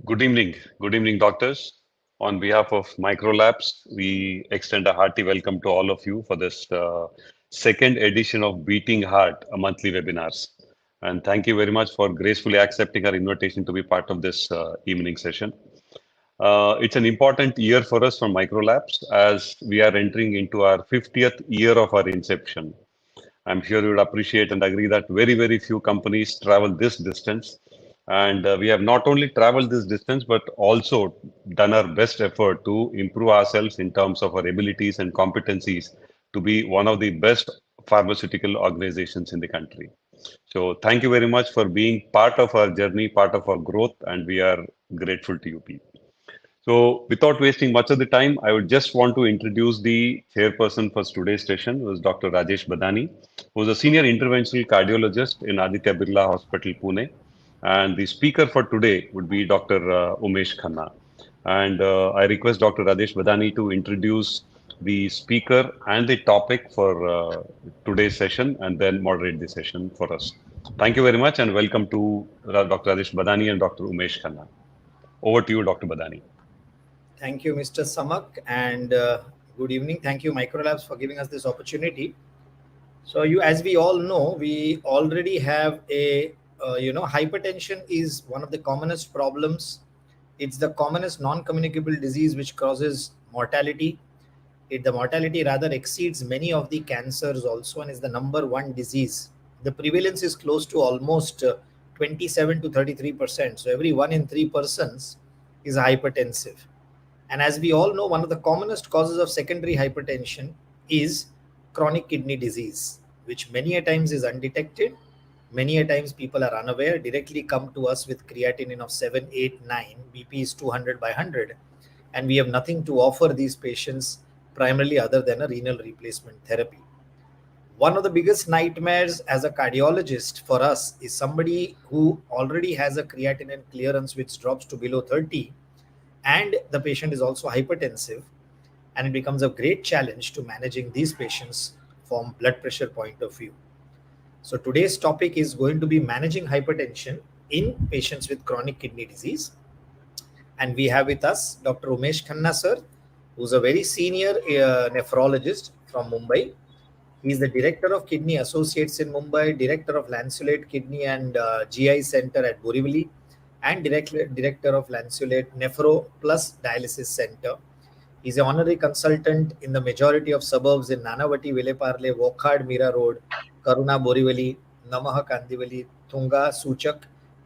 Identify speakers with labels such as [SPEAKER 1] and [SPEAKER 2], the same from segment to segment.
[SPEAKER 1] Good evening, doctors. On behalf of Microlabs, we extend a hearty welcome to all of you for this second edition of Beating Heart, a monthly webinars. And thank you very much for gracefully accepting our invitation to be part of this evening session. It's an important year for us from Microlabs as we are entering into our 50th year of our inception. I'm sure you would appreciate and agree that very few companies travel this distance. And we have not only traveled this distance, but also done our best effort to improve ourselves in terms of our abilities and competencies to be one of the best pharmaceutical organizations in the country. So thank you very much for being part of our journey, part of our growth, and we are grateful to you people. So, without wasting much of the time, I would just want to introduce the chairperson for today's session, who is Dr. Rajesh Badani, who is a senior interventional cardiologist in Aditya Birla Hospital, Pune. And the speaker for today would be Dr. Umesh Khanna. And I request Dr. Rajesh Badani to introduce the speaker and the topic for today's session and then moderate the session for us. Thank you very much and welcome to Dr. Rajesh Badani and Dr. Umesh Khanna. Over to you, Dr. Badani.
[SPEAKER 2] Thank you, Mr. Samak, and good evening. Thank you, Microlabs, for giving us this opportunity. So, as we all know, we already have hypertension is one of the commonest problems. It's the commonest non-communicable disease which causes mortality. The mortality rather exceeds many of the cancers also, and is the number one disease. The prevalence is close to almost 27 to 33%. So, every 1 in 3 persons is hypertensive. And as we all know, one of the commonest causes of secondary hypertension is chronic kidney disease, which many a times is undetected. Many a times people are unaware, directly come to us with creatinine of 7, 8, 9, BP is 200 by 100, and we have nothing to offer these patients primarily other than a renal replacement therapy. One of the biggest nightmares as a cardiologist for us is somebody who already has a creatinine clearance which drops to below 30, and the patient is also hypertensive, and it becomes a great challenge to managing these patients from blood pressure point of view. So today's topic is going to be managing hypertension in patients with chronic kidney disease, and we have with us Dr. Umesh Khanna sir, who's a very senior nephrologist from Mumbai. He is the director of Kidney Associates in Mumbai, director of Lanceolate Kidney and GI Center at Borivali, and director of Lanceolate Nephro Plus Dialysis Center. He's an honorary consultant in the majority of suburbs in Nanavati, Vileparle, Wokhad, Mira Road, Karuna, Borivali, Namaha, Kandivali, Tunga, Suchak,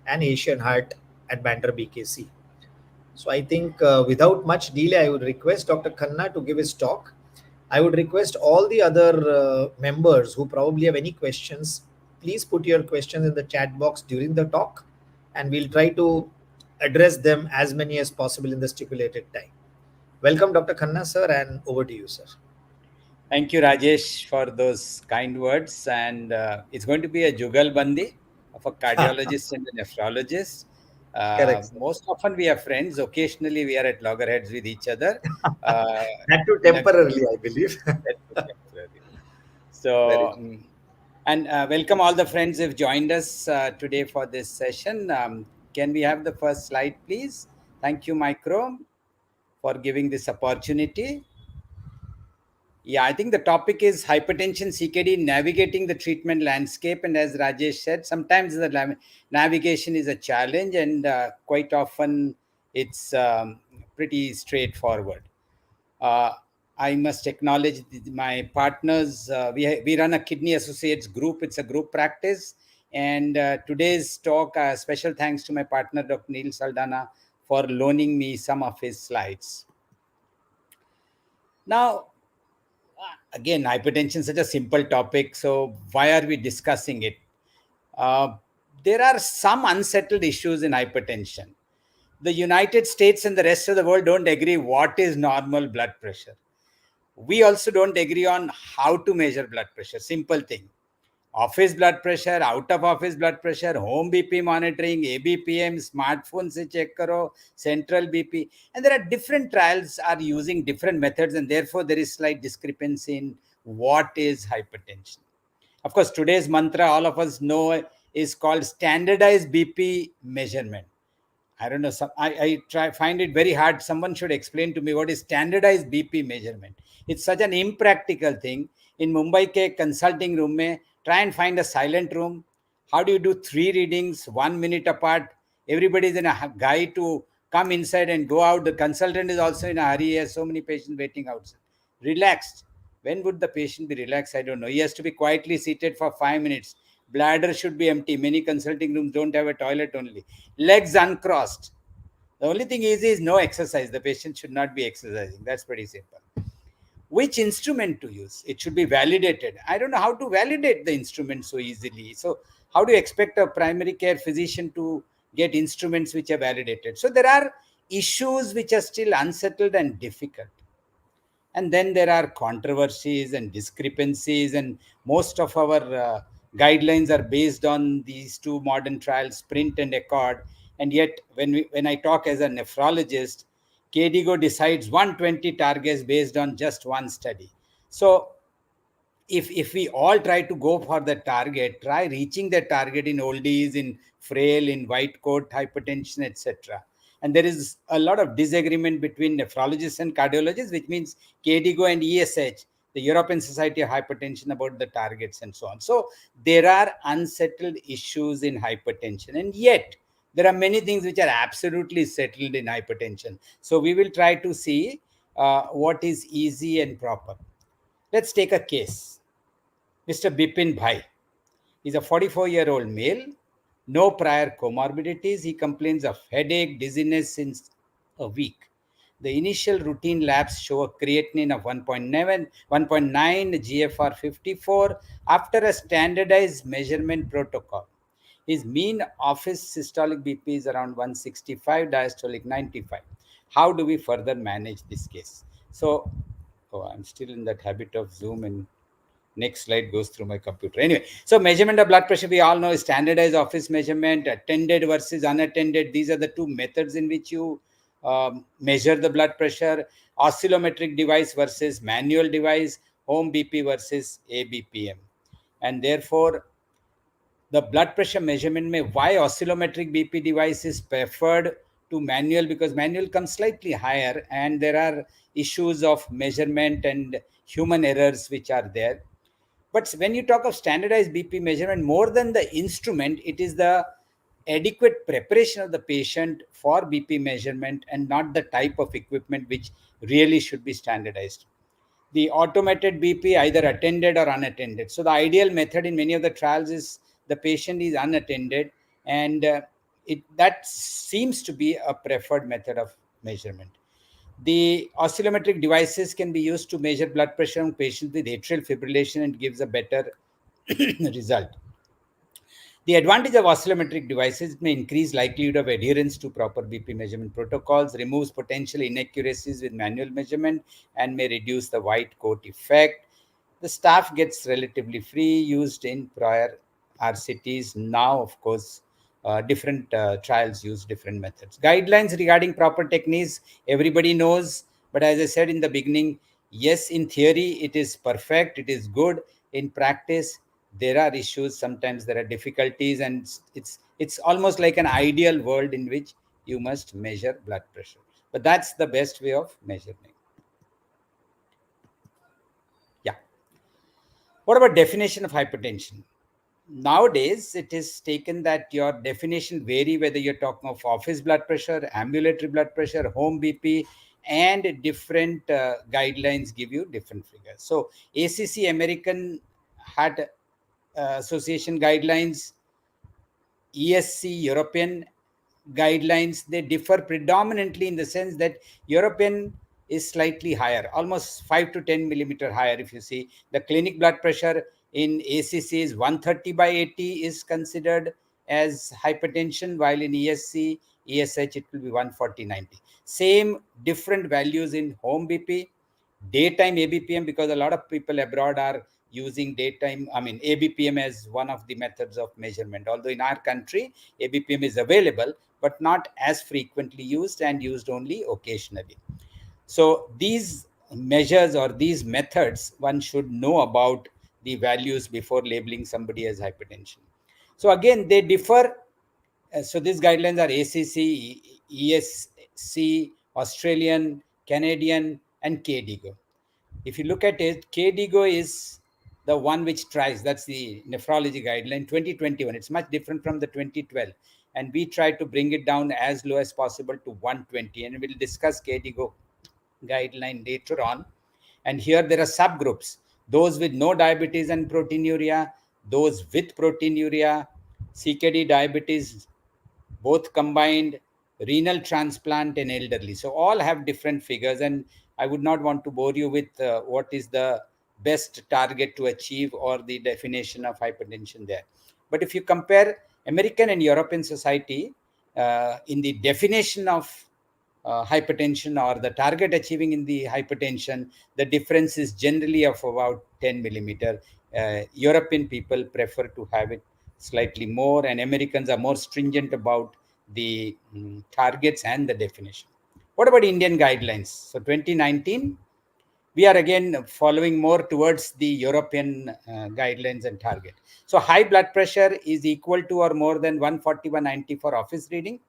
[SPEAKER 2] and Asian Heart at Bandra, BKC. So I think without much delay, I would request Dr. Khanna to give his talk. I would request all the other members who probably have any questions, please put your questions in the chat box during the talk, and we'll try to address them as many as possible in the stipulated time. Welcome, Dr. Khanna, sir, and over to you, sir.
[SPEAKER 3] Thank you, Rajesh, for those kind words. And it's going to be a jugalbandi of a cardiologist and a nephrologist.
[SPEAKER 2] Correct.
[SPEAKER 3] Most often we are friends. Occasionally we are at loggerheads with each other.
[SPEAKER 2] That too temporarily, I believe.
[SPEAKER 3] So, and welcome all the friends who've joined us today for this session. Can we have the first slide, please? Thank you, Micro, for giving this opportunity. Yeah, I think the topic is hypertension, CKD, navigating the treatment landscape. And as Rajesh said, sometimes the navigation is a challenge, and quite often it's pretty straightforward. I must acknowledge my partners. We run a Kidney Associates group. It's a group practice. And today's talk, special thanks to my partner, Dr. Neil Saldana, for loaning me some of his slides. Now, again, hypertension is such a simple topic. So why are we discussing it? There are some unsettled issues in hypertension. The United States and the rest of the world don't agree what is normal blood pressure. We also don't agree on how to measure blood pressure. Simple thing. Office blood pressure, out of office blood pressure, home BP monitoring, ABPM, smartphone se check karo, central BP. And there are different trials are using different methods, and therefore there is slight discrepancy in what is hypertension. Of course, today's mantra, all of us know, is called standardized BP measurement. I don't know. I find it very hard. Someone should explain to me what is standardized BP measurement. It's such an impractical thing. In Mumbai ke consulting room mein, try and find a silent room. How do you do 3 readings, 1 minute apart? Everybody is in a guy to come inside and go out. The consultant is also in a hurry. He has so many patients waiting outside. Relaxed. When would the patient be relaxed? I don't know. He has to be quietly seated for 5 minutes. Bladder should be empty. Many consulting rooms don't have a toilet only. Legs uncrossed. The only thing is no exercise. The patient should not be exercising. That's pretty simple. Which instrument to use? It should be validated. I don't know how to validate the instrument so easily. So how do you expect a primary care physician to get instruments which are validated? So there are issues which are still unsettled and difficult. And then there are controversies and discrepancies, and most of our guidelines are based on these two modern trials, Sprint and Accord. And yet when I talk as a nephrologist, KDIGO decides 120 targets based on just one study. So if we all try to go for the target, try reaching the target in oldies, in frail, in white coat hypertension, etc. And there is a lot of disagreement between nephrologists and cardiologists, which means KDIGO and ESH, the European Society of Hypertension, about the targets and so on. So there are unsettled issues in hypertension, and yet there are many things which are absolutely settled in hypertension. So we will try to see what is easy and proper. Let's take a case. Mr. Bipin Bhai. He's a 44-year-old male, no prior comorbidities. He complains of headache, dizziness since a week. The initial routine labs show a creatinine of 1.9, GFR 54 after a standardized measurement protocol. His mean office systolic BP is around 165, diastolic 95. How do we further manage this case? So, I'm still in that habit of Zoom, and next slide goes through my computer. Anyway, so measurement of blood pressure, we all know, is standardized office measurement, attended versus unattended. These are the two methods in which you measure the blood pressure. Oscillometric device versus manual device, home BP versus ABPM. And therefore, the blood pressure measurement may, why oscillometric BP device is preferred to manual, because manual comes slightly higher and there are issues of measurement and human errors which are there. But when you talk of standardized BP measurement, more than the instrument, it is the adequate preparation of the patient for BP measurement and not the type of equipment which really should be standardized. The automated BP, either attended or unattended. So the ideal method in many of the trials is the patient is unattended, and that seems to be a preferred method of measurement. The oscillometric devices can be used to measure blood pressure on patients with atrial fibrillation and gives a better result. The advantage of oscillometric devices may increase likelihood of adherence to proper BP measurement protocols, removes potential inaccuracies with manual measurement, and may reduce the white coat effect. The staff gets relatively free, used in prior RCTs. Now, of course, different trials use different methods. Guidelines regarding proper techniques, everybody knows. But as I said in the beginning, yes, in theory, it is perfect, it is good. In practice, there are issues. Sometimes there are difficulties, and it's almost like an ideal world in which you must measure blood pressure. But that's the best way of measuring. Yeah. What about definition of hypertension? Nowadays, it is taken that your definition vary whether you're talking of office blood pressure, ambulatory blood pressure, home BP, and different guidelines give you different figures. So ACC, American Heart Association guidelines, ESC, European guidelines, they differ predominantly in the sense that European is slightly higher, almost 5 to 10 millimeter higher. If you see, the clinic blood pressure in ACC is 130 by 80 is considered as hypertension, while in ESC, ESH, it will be 140/90. Same different values in home BP, daytime ABPM, because a lot of people abroad are using ABPM as one of the methods of measurement. Although in our country, ABPM is available, but not as frequently used and used only occasionally. So these measures or these methods, one should know about the values before labeling somebody as hypertension. So again, they differ So these guidelines are ACC, ESC, Australian, Canadian, and KDIGO. If you look at it, KDIGO is the one which tries, that's the nephrology guideline 2021. It's much different from the 2012. And we try to bring it down as low as possible to 120. And we'll discuss KDIGO guideline later on. And here there are subgroups: those with no diabetes and proteinuria, those with proteinuria, CKD diabetes, both combined, renal transplant, and elderly. So all have different figures, and I would not want to bore you with what is the best target to achieve or the definition of hypertension there. But if you compare American and European society in the definition of hypertension or the target achieving in the hypertension, the difference is generally of about 10 millimeter. European people prefer to have it slightly more, and Americans are more stringent about the targets and the definition. What about Indian guidelines? So 2019, we are again following more towards the European guidelines and target. So high blood pressure is equal to or more than 140/90 for office reading.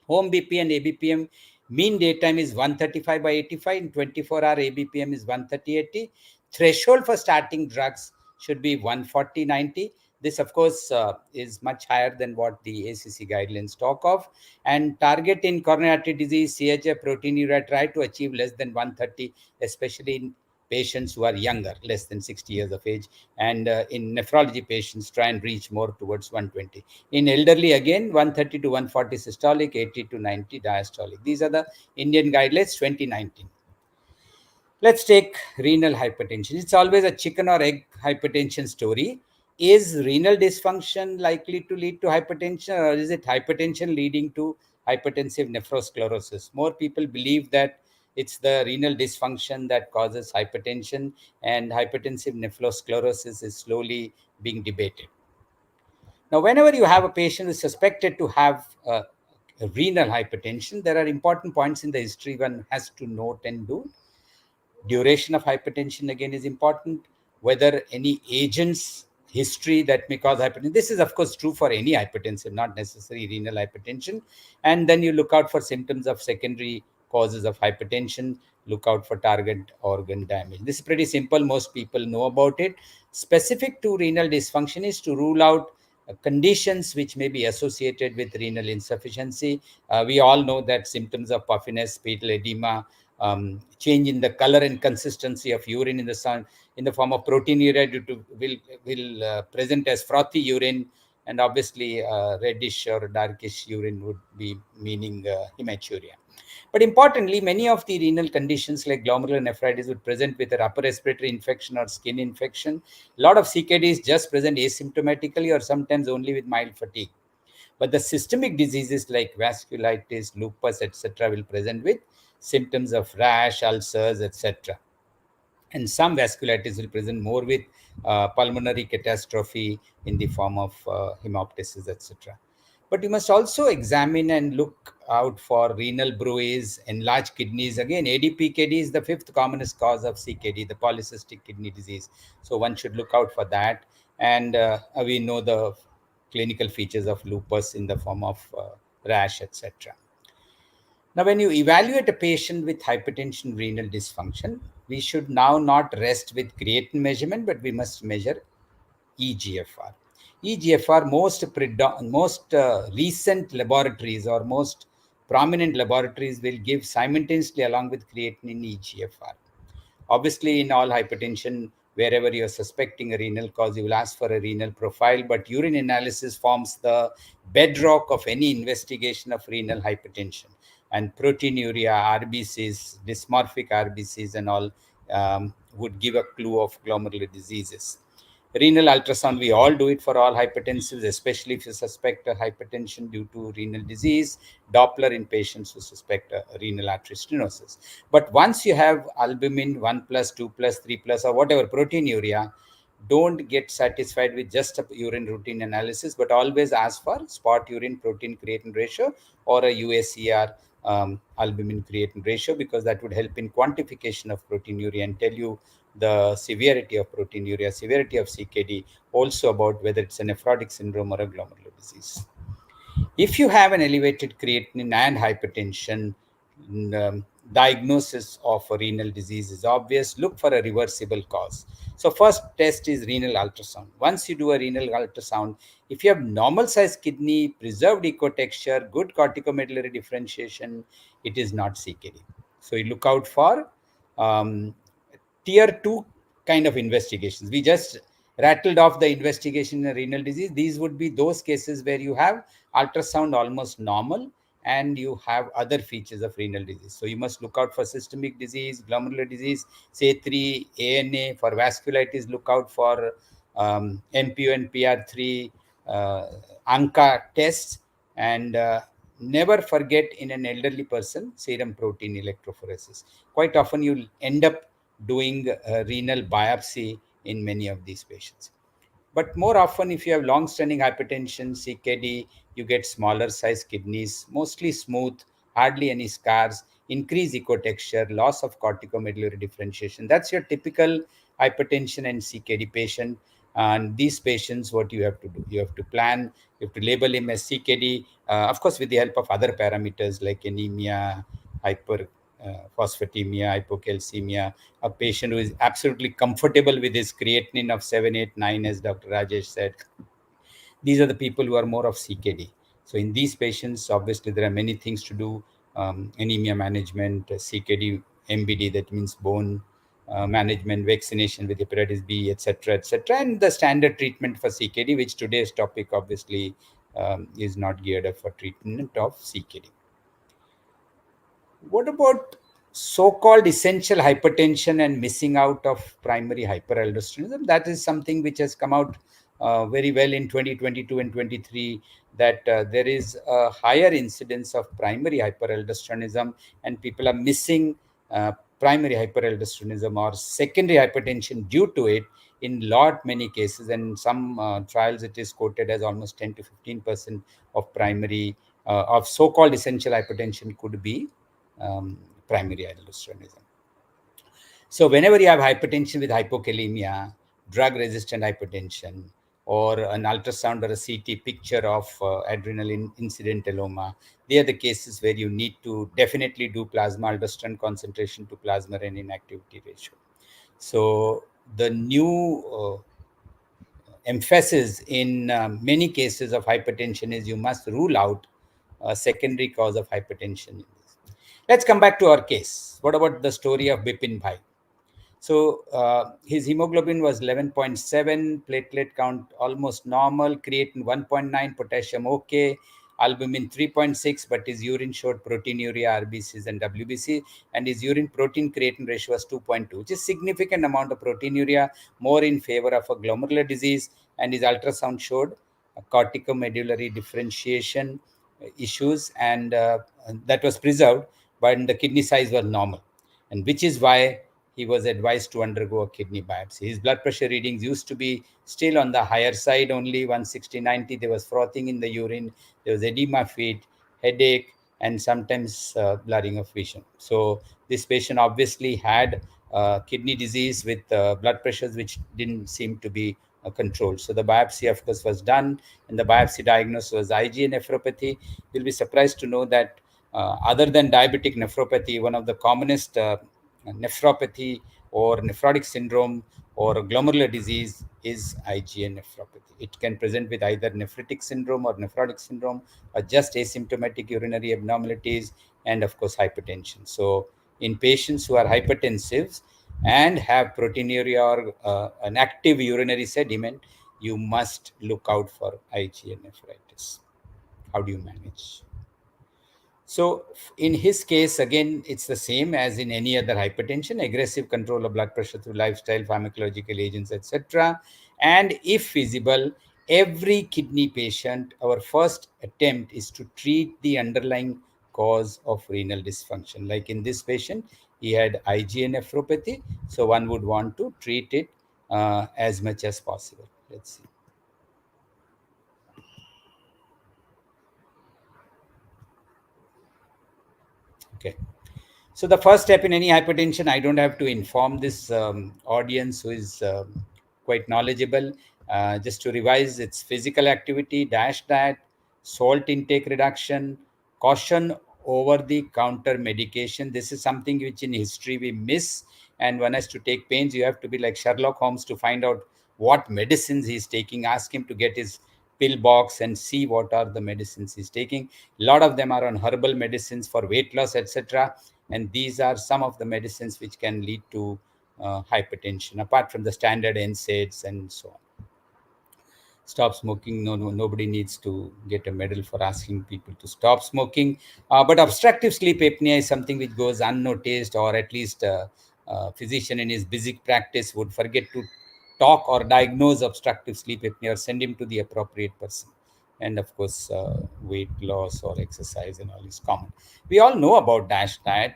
[SPEAKER 3] Home BP and ABPM mean daytime is 135/85. In 24-hour ABPM is 130/80. Threshold for starting drugs should be 140/90. This, of course, is much higher than what the ACC guidelines talk of. And target in coronary artery disease, CHF, proteinuria, try to achieve less than 130, especially in patients who are younger, less than 60 years of age. And in nephrology patients, try and reach more towards 120. In elderly, again, 130 to 140 systolic, 80 to 90 diastolic. These are the Indian guidelines 2019. Let's take renal hypertension. It's always a chicken or egg hypertension story. Is renal dysfunction likely to lead to hypertension, or is it hypertension leading to hypertensive nephrosclerosis? More people believe that it's the renal dysfunction that causes hypertension, and hypertensive nephrosclerosis is slowly being debated. Now, whenever you have a patient who is suspected to have renal hypertension, there are important points in the history one has to note and do. Duration of hypertension, again, is important. Whether any agents history that may cause hypertension. This is, of course, true for any hypertensive, not necessarily renal hypertension. And then you look out for symptoms of secondary causes of hypertension. Look out for target organ damage. This is pretty simple. Most people know about it. Specific to renal dysfunction is to rule out conditions which may be associated with renal insufficiency. We all know that symptoms of puffiness, pedal edema, change in the color and consistency of urine in the sun in the form of proteinuria will present as frothy urine, and obviously reddish or darkish urine would be meaning hematuria. But importantly, many of the renal conditions like glomerulonephritis would present with an upper respiratory infection or skin infection. A lot of CKDs just present asymptomatically or sometimes only with mild fatigue. But the systemic diseases like vasculitis, lupus, etc. will present with symptoms of rash, ulcers, etc. And some vasculitis will present more with pulmonary catastrophe in the form of hemoptysis, etc. But you must also examine and look out for renal bruise, enlarged kidneys. Again, ADPKD is the fifth commonest cause of CKD, the polycystic kidney disease. So one should look out for that. And we know the clinical features of lupus in the form of rash, etc. Now, when you evaluate a patient with hypertension renal dysfunction, we should now not rest with creatinine measurement, but we must measure EGFR. EGFR, most recent laboratories or most prominent laboratories will give simultaneously along with creatinine EGFR. Obviously, in all hypertension, wherever you're suspecting a renal cause, you will ask for a renal profile, but urine analysis forms the bedrock of any investigation of renal hypertension. And proteinuria, RBCs, dysmorphic RBCs and all would give a clue of glomerular diseases. Renal ultrasound, we all do it for all hypertensives, especially if you suspect a hypertension due to renal disease. Doppler in patients who suspect a renal artery stenosis. But once you have albumin 1+, 2+, 3+, or whatever proteinuria, don't get satisfied with just a urine routine analysis, but always ask for spot urine protein creatinine ratio or a UACR albumin creatinine ratio, because that would help in quantification of proteinuria and tell you the severity of proteinuria, severity of CKD, also about whether it's a nephrotic syndrome or a glomerular disease. If you have an elevated creatinine and hypertension, diagnosis of a renal disease is obvious. Look for a reversible cause. So first test is renal ultrasound. Once you do a renal ultrasound, if you have normal size kidney, preserved ecotexture, good corticomedullary differentiation, it is not CKD. So you look out for um, tier 2 kind of investigations. We just rattled off the investigation in renal disease. These would be those cases where you have ultrasound almost normal and you have other features of renal disease. So you must look out for systemic disease, glomerular disease, say 3, ANA. For vasculitis, look out for MPO and PR3 ANCA tests. And never forget, in an elderly person, serum protein electrophoresis. Quite often you'll end up doing renal biopsy in many of these patients. But more often, if you have long-standing hypertension, CKD, you get smaller size kidneys, mostly smooth, hardly any scars, increased ecotexture, loss of corticomedullary differentiation. That's your typical hypertension and CKD patient. And these patients, what you have to do, you have to plan, you have to label him as CKD, of course, with the help of other parameters like anemia, hyper phosphatemia, hypocalcemia, a patient who is absolutely comfortable with his creatinine of 7, 8, 9, as Dr. Rajesh said. These are the people who are more of CKD. So in these patients, obviously, there are many things to do. Anemia management, CKD, MBD, that means bone management, vaccination with hepatitis B, etc., etc., and the standard treatment for CKD, which today's topic obviously is not geared up for treatment of CKD. What about so-called essential hypertension and missing out of primary hyperaldosteronism? That is something which has come out very well in 2022 and 23, that there is a higher incidence of primary hyperaldosteronism and people are missing primary hyperaldosteronism or secondary hypertension due to it in lot many cases. And in some trials, it is quoted as almost 10 to 15% of primary of so-called essential hypertension could be primary aldosteronism. So whenever you have hypertension with hypokalemia, drug-resistant hypertension, or an ultrasound or a CT picture of adrenal incidentalloma, they are the cases where you need to definitely do plasma aldosterone concentration to plasma renin activity ratio. So the new emphasis in many cases of hypertension is you must rule out a secondary cause of hypertension. Let's come back to our case. What about the story of Bipin Bhai? So his hemoglobin was 11.7, platelet count almost normal, creatinine 1.9, potassium okay, albumin 3.6, but his urine showed proteinuria, RBCs and WBC, and his urine protein creatinine ratio was 2.2, which is significant amount of proteinuria, more in favor of a glomerular disease, and his ultrasound showed a corticomedullary differentiation issues, and that was preserved, but the kidney size was normal, and which is why he was advised to undergo a kidney biopsy. His blood pressure readings used to be still on the higher side, only 160/90. There was frothing in the urine, there was edema feet, headache, and sometimes blurring of vision. So this patient obviously had kidney disease with blood pressures which didn't seem to be controlled. So the biopsy, of course, was done, and the biopsy diagnosis was IgA nephropathy. You'll be surprised to know that other than diabetic nephropathy, one of the commonest nephropathy or nephrotic syndrome or glomerular disease is IgA nephropathy. It can present with either nephritic syndrome or nephrotic syndrome, or just asymptomatic urinary abnormalities, and of course hypertension. So in patients who are hypertensive and have proteinuria or an active urinary sediment, you must look out for IgA nephritis. How do you manage? So in his case, again, it's the same as in any other hypertension: aggressive control of blood pressure through lifestyle, pharmacological agents, etc. And if feasible, every kidney patient, our first attempt is to treat the underlying cause of renal dysfunction. Like in this patient, he had IgA nephropathy, so one would want to treat it as much as possible. Let's see. Okay. So the first step in any hypertension, I don't have to inform this audience who is quite knowledgeable. Just to revise, it's physical activity, DASH diet, salt intake reduction, caution over the counter medication. This is something which in history we miss, and one has to take pains. You have to be like Sherlock Holmes to find out what medicines he's taking. Ask him to get his pill box and see what are the medicines he's taking. A lot of them are on herbal medicines for weight loss, etc. And these are some of the medicines which can lead to hypertension, apart from the standard NSAIDs and so on. Stop smoking. No, nobody needs to get a medal for asking people to stop smoking. But obstructive sleep apnea is something which goes unnoticed, or at least a physician in his busy practice would forget to talk or diagnose obstructive sleep apnea or send him to the appropriate person. And of course, weight loss or exercise and all is common. We all know about DASH diet,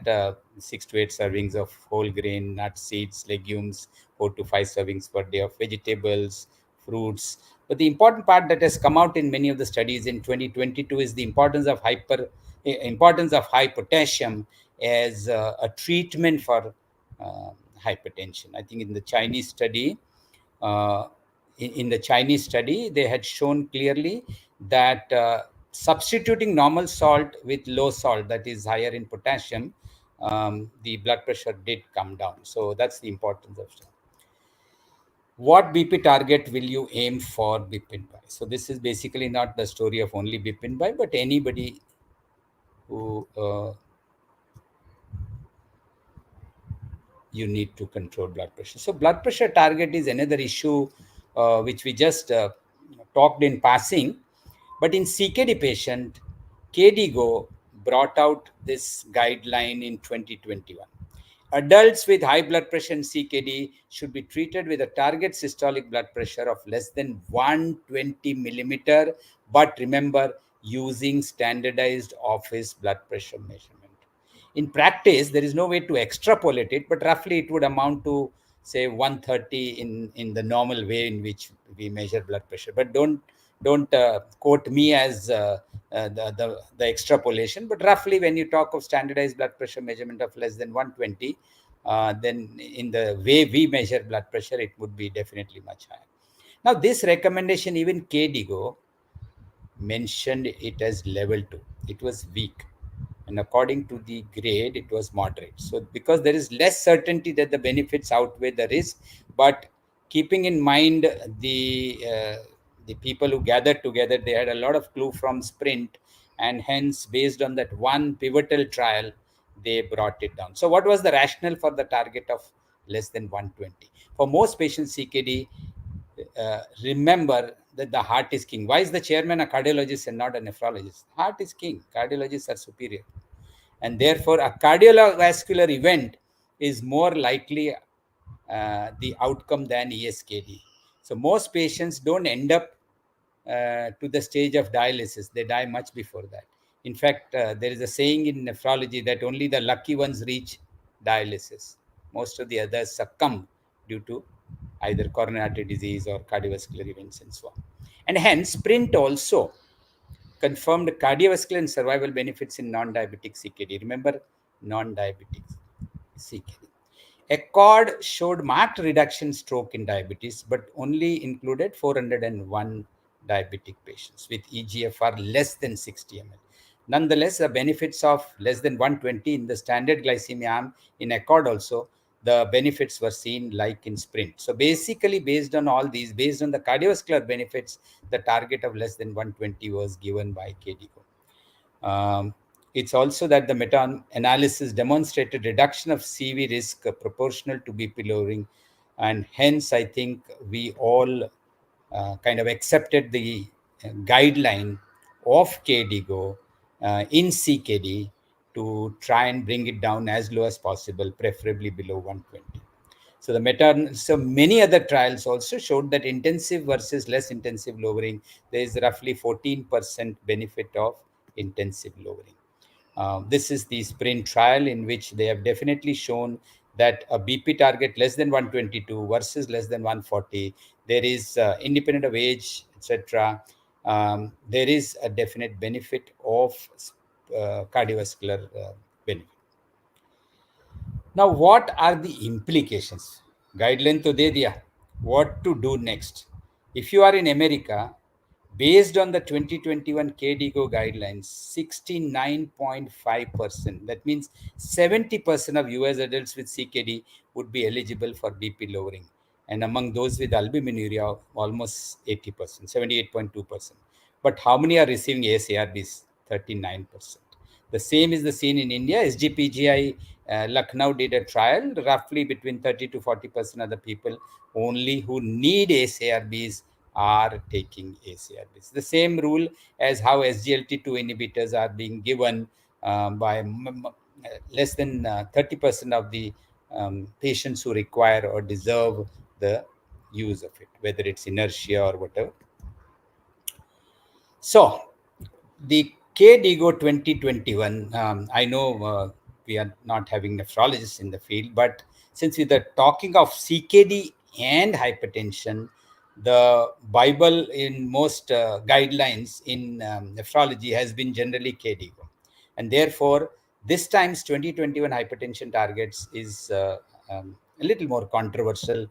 [SPEAKER 3] 6 to 8 servings of whole grain, nuts, seeds, legumes, 4 to 5 servings per day of vegetables, fruits. But the important part that has come out in many of the studies in 2022 is the importance of high potassium as a treatment for uh, hypertension. I think in the Chinese study, uh, they had shown clearly that substituting normal salt with low salt, that is higher in potassium, the blood pressure did come down. So that's the importance of salt. What BP target will you aim for Bipin Bhai? So this is basically not the story of only Bipin Bhai, but anybody who you need to control blood pressure. So blood pressure target is another issue which we just talked in passing. But in CKD patient, KDIGO brought out this guideline in 2021. Adults with high blood pressure and CKD should be treated with a target systolic blood pressure of less than 120 millimeter, but remember, using standardized office blood pressure measurement. In practice, there is no way to extrapolate it, but roughly it would amount to say 130 in the normal way in which we measure blood pressure. But don't quote me as the extrapolation, but roughly when you talk of standardized blood pressure measurement of less than 120, then in the way we measure blood pressure, it would be definitely much higher. Now, this recommendation, even KDIGO mentioned it as level 2. It was weak. And according to the grade, it was moderate. So because there is less certainty that the benefits outweigh the risk, but keeping in mind the people who gathered together, they had a lot of clue from Sprint, and hence based on that one pivotal trial, they brought it down. So what was the rationale for the target of less than 120? For most patients CKD, remember that the heart is king. Why is the chairman a cardiologist and not a nephrologist? Heart is king. Cardiologists are superior. And therefore, a cardiovascular event is more likely the outcome than ESKD. So most patients don't end up to the stage of dialysis. They die much before that. In fact, there is a saying in nephrology that only the lucky ones reach dialysis. Most of the others succumb due to either coronary artery disease or cardiovascular events and so on. And hence, Sprint also confirmed cardiovascular and survival benefits in non-diabetic CKD. Remember, non-diabetic CKD. Accord showed marked reduction in stroke in diabetes, but only included 401 diabetic patients with EGFR less than 60 ml. Nonetheless, the benefits of less than 120 in the standard glycemia arm in Accord also, the benefits were seen like in Sprint. So basically, based on all these, based on the cardiovascular benefits, the target of less than 120 was given by KDIGO. It's also that the meta-analysis demonstrated reduction of CV risk proportional to BP lowering, and hence I think we all kind of accepted the guideline of KDIGO in CKD to try and bring it down as low as possible, preferably below 120. So many other trials also showed that intensive versus less intensive lowering, there is roughly 14% benefit of intensive lowering. This is the Sprint trial in which they have definitely shown that a BP target less than 122 versus less than 140, there is independent of age, etc. There is a definite benefit of cardiovascular benefit. Now, what are the implications? Guideline to de diya. What to do next? If you are in America, Based on the 2021 KDIGO guidelines, 69.5%, that means 70% of US adults with CKD would be eligible for BP lowering. And among those with albuminuria, almost 80%, 78.2%. But how many are receiving ACRBs? 39%. The same is the seen in India. SGPGI Lucknow did a trial. Roughly between 30 to 40% of the people only who need ACRBs are taking ACRBs. The same rule as how SGLT2 inhibitors are being given by less than 30% of the patients who require or deserve the use of it, whether it's inertia or whatever. So, the KDIGO 2021, I know we are not having nephrologists in the field, but since we are talking of CKD and hypertension, the Bible in most guidelines in nephrology has been generally KDIGO. And therefore, this time's 2021 hypertension targets is a little more controversial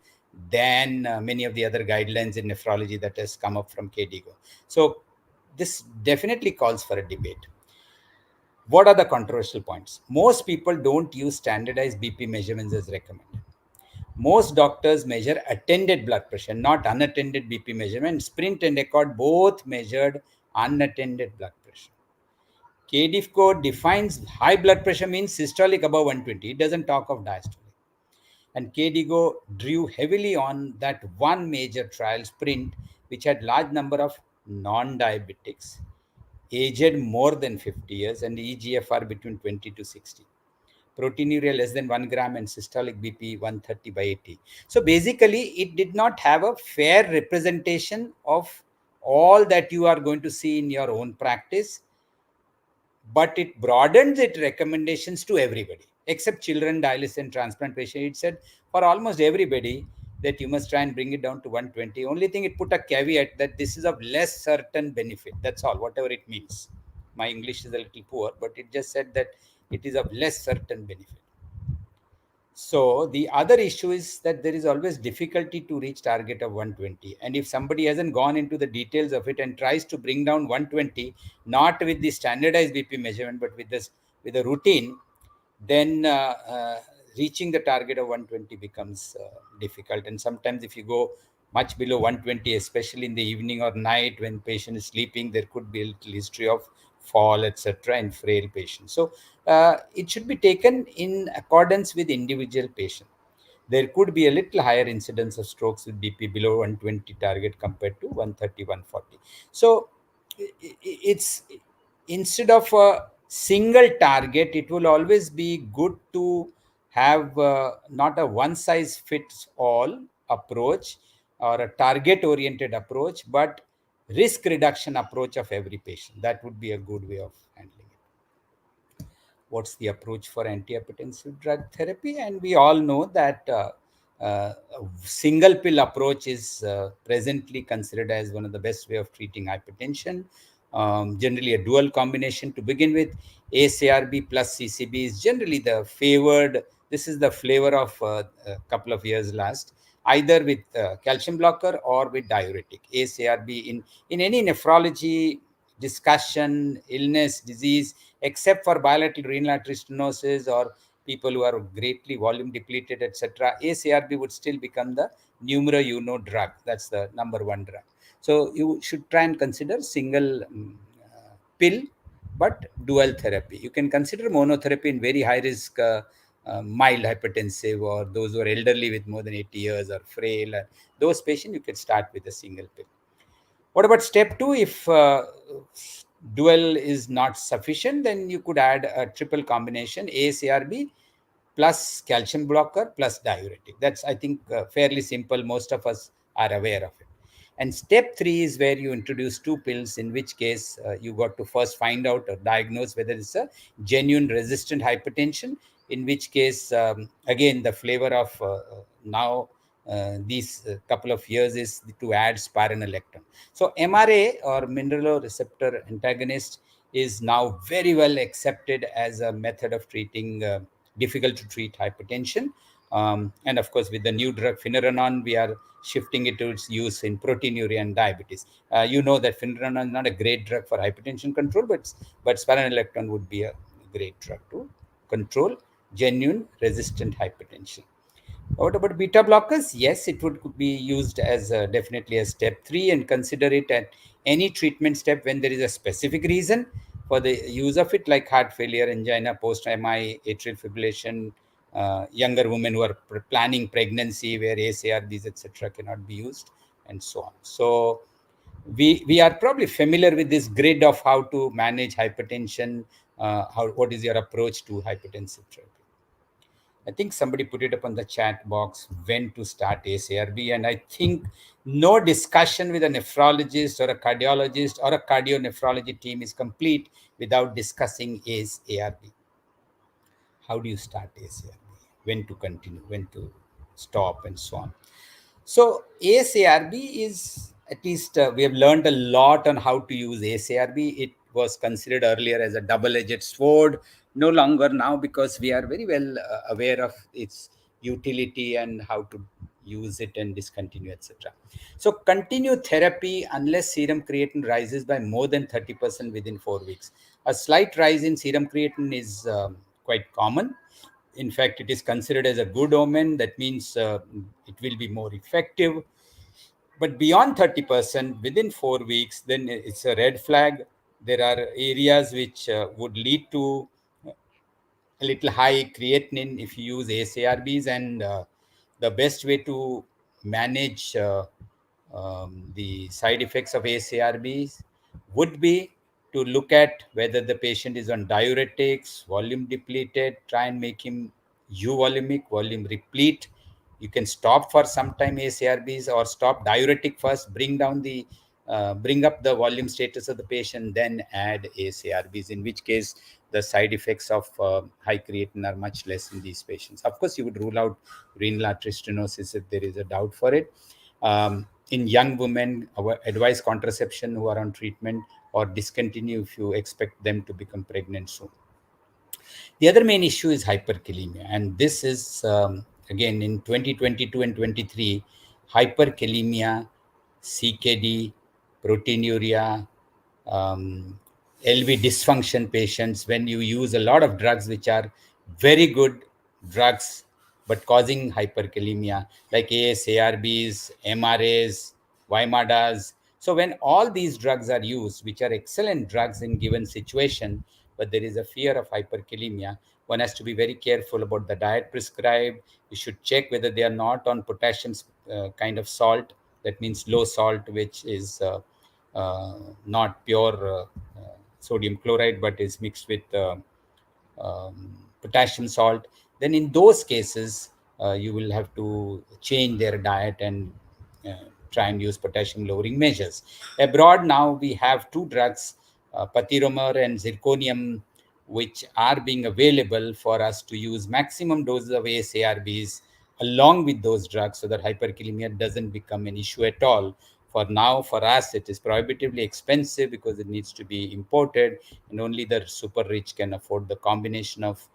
[SPEAKER 3] than many of the other guidelines in nephrology that has come up from KDIGO. So, this definitely calls for a debate. What are the controversial points? Most people don't use standardized BP measurements as recommended. Most doctors measure attended blood pressure, not unattended BP measurement. Sprint and Accord both measured unattended blood pressure. KDIFCO defines high blood pressure means systolic above 120. It doesn't talk of diastolic. And KDIGO drew heavily on that one major trial, Sprint, which had large number of non-diabetics aged more than 50 years and EGFR between 20 to 60. Proteinuria less than 1 gram and systolic BP 130 by 80. So basically, it did not have a fair representation of all that you are going to see in your own practice, but it broadened its recommendations to everybody, except children, dialysis, and transplant patients. It said for almost everybody that you must try and bring it down to 120. Only thing, it put a caveat that this is of less certain benefit. That's all, whatever it means. My English is a little poor, but it just said that it is of less certain benefit. So the other issue is that there is always difficulty to reach target of 120. And if somebody hasn't gone into the details of it and tries to bring down 120, not with the standardized BP measurement, but with a routine, then reaching the target of 120 becomes difficult. And sometimes if you go much below 120, especially in the evening or night when patient is sleeping, there could be a little history of fall, etc., in frail patients. So it should be taken in accordance with individual patient. There could be a little higher incidence of strokes with BP below 120 target compared to 130, 140. So it's instead of a single target, it will always be good to have not a one size fits all approach or a target oriented approach, but risk reduction approach of every patient. That would be a good way of handling it. What's the approach for antihypertensive drug therapy? And we all know that a single pill approach is presently considered as one of the best way of treating hypertension. Generally a dual combination to begin with. ACRB plus CCB is generally the favored. This is the flavor of a couple of years last, either with calcium blocker or with diuretic. ACRB in any nephrology discussion, illness, disease, except for bilateral renal artery stenosis or people who are greatly volume depleted, etc., ACRB would still become the numero uno drug. That's the number one drug. So you should try and consider single pill, but dual therapy. You can consider monotherapy in very high risk mild hypertensive or those who are elderly with more than 80 years or frail. Those patients, you can start with a single pill. What about step 2? If dual is not sufficient, then you could add a triple combination, ACRB plus calcium blocker plus diuretic. That's, I think, fairly simple. Most of us are aware of it. And step 3 is where you introduce 2 pills, in which case you got to first find out or diagnose whether it's a genuine resistant hypertension, in which case, again, the flavor of now these couple of years is to add spironolactone. So MRA or mineraloreceptor antagonist is now very well accepted as a method of treating difficult to treat hypertension. And of course, with the new drug finerenone, we are shifting it to its use in proteinuria and diabetes. You know that finerenone is not a great drug for hypertension control, but spironolactone would be a great drug to control genuine resistant hypertension. What about beta blockers? Yes, it would be used as definitely as step three, and consider it at any treatment step when there is a specific reason for the use of it, like heart failure, angina, post MI, atrial fibrillation, younger women who are planning pregnancy where ACRBs, etc., cannot be used, and so on. So we are probably familiar with this grid of how to manage hypertension. What is your approach to hypertensive therapy? I think somebody put it up on the chat box when to start ACRB, and I think no discussion with a nephrologist or a cardiologist or a cardio-nephrology team is complete without discussing ACRB. How do you start ACRB? When to continue? When to stop? And so on. So ACRB is, at least we have learned a lot on how to use ACRB. It was considered earlier as a double-edged sword. No longer now, because we are very well aware of its utility and how to use it and discontinue, etc. So continue therapy unless serum creatinine rises by more than 30% within 4 weeks. A slight rise in serum creatinine is quite common. In fact, it is considered as a good omen. That means it will be more effective. But beyond 30% within 4 weeks, then it's a red flag. There are areas which would lead to a little high creatinine if you use ACRBs, and the best way to manage the side effects of ACRBs would be to look at whether the patient is on diuretics, volume depleted, try and make him euvolumic, volume replete. You can stop for some time ACRBs, or stop diuretic first, bring up the volume status of the patient, then add ACRBs, in which case the side effects of high creatinine are much less in these patients. Of course, you would rule out renal artery stenosis if there is a doubt for it. In young women, advise contraception who are on treatment, or discontinue if you expect them to become pregnant soon. The other main issue is hyperkalemia, and this is again in 2022 and 23, hyperkalemia, CKD, proteinuria, LV dysfunction patients, when you use a lot of drugs which are very good drugs but causing hyperkalemia, like ASARBs, MRAs, Vimadas. So when all these drugs are used, which are excellent drugs in given situation, but there is a fear of hyperkalemia, one has to be very careful about the diet prescribed. You should check whether they are not on potassium kind of salt. That means low salt, which is uh, not pure sodium chloride, but is mixed with um, potassium salt. Then in those cases, you will have to change their diet and uh, try and use potassium lowering measures. Abroad now we have two drugs, patiromer and zirconium, which are being available for us to use maximum doses of ASARBs along with those drugs, so that hyperkalemia doesn't become an issue at all. For now, for us, it is prohibitively expensive because it needs to be imported, and only the super rich can afford the combination of